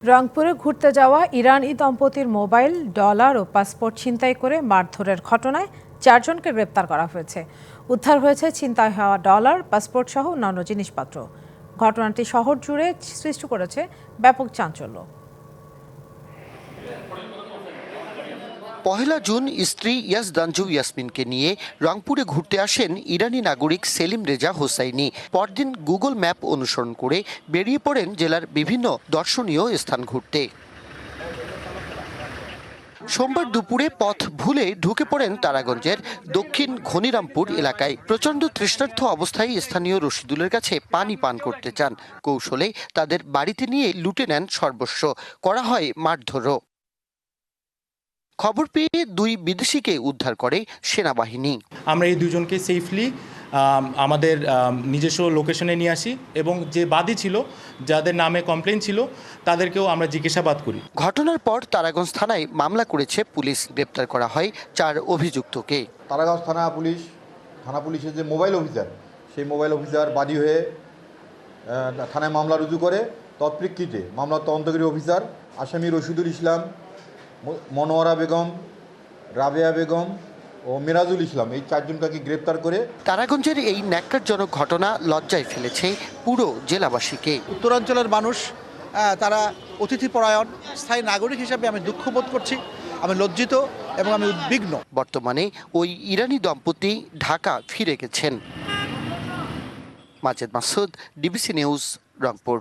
রংপুরে ঘুরতে যাওয়া ইরানি দম্পতির মোবাইল, ডলার ও পাসপোর্ট ছিনতাই করে মারধরের ঘটনায় 4 জনকে গ্রেপ্তার করা হয়েছে। উদ্ধার হয়েছে ছিনতাই হওয়া ডলার, পাসপোর্ট সহ অন্যান্য জিনিসপত্র। ঘটনাটি শহর জুড়ে সৃষ্টি করেছে ব্যাপক চাঞ্চল্য। পহেলা জুন স্ত্রী ইয়াজদানজু ইয়াসমিনকে নিয়ে রংপুরে ঘুরতে আসেন ইরানি নাগরিক সেলিম রেজা হোসাইনি। পরদিন গুগল ম্যাপ অনুসরণ করে বেরিয়ে পড়েন জেলার বিভিন্ন দর্শনীয় স্থান ঘুরতে। সোমবার দুপুরে পথ ভুলে ঢুকে পড়েন তারাগঞ্জের দক্ষিণ ঘনিরামপুর এলাকায়। প্রচণ্ড তৃষ্ণার্ত অবস্থায় স্থানীয় রশিদুলের কাছে পানি পান করতে চান। কৌশলে তাদের বাড়িতে নিয়ে লুটে নেন সর্বস্ব, করা হয় মারধরও। খবর পেয়ে দুই বিদেশিকে উদ্ধার করে সেনাবাহিনী। আমরা এই দুজনকে সেফলি আমাদের নিজস্ব লোকেশনে নিয়ে আসি এবং যে বাদী ছিল, যাদের নামে কমপ্লেন ছিল, তাদেরকেও আমরা জিজ্ঞাসাবাদ করি। ঘটনার পর তারাগঞ্জ থানায় মামলা করেছে পুলিশ। গ্রেপ্তার করা হয় 4 অভিযুক্তকে। তারাগঞ্জ থানা পুলিশের যে মোবাইল অফিসার, সেই মোবাইল অফিসার বাদী হয়ে থানায় মামলা রুজু করে। তৎপ্রেক্ষিতে মামলার তদন্তকারী অফিসার আসামি রশিদুল ইসলাম, মনোয়ারা বেগম, রাবেয়া বেগম ও মিরাজুল ইসলাম, এই 4 জনকে গ্রেপ্তার করে। তারাগঞ্জের এই ন্যাক্কারজনক ঘটনা লজ্জায় ফেলেছে পুরো জেলাবাসীকে। উত্তরাঞ্চলের মানুষ তারা অতিথিপরায়ণ, স্থায়ী নাগরিক হিসাবে আমি দুঃখ বোধ করছি, আমি লজ্জিত এবং আমি উদ্বিগ্ন। বর্তমানে ওই ইরানি দম্পতি ঢাকা ফিরে গেছেন। Majed Masud, DBC news, Rangpur.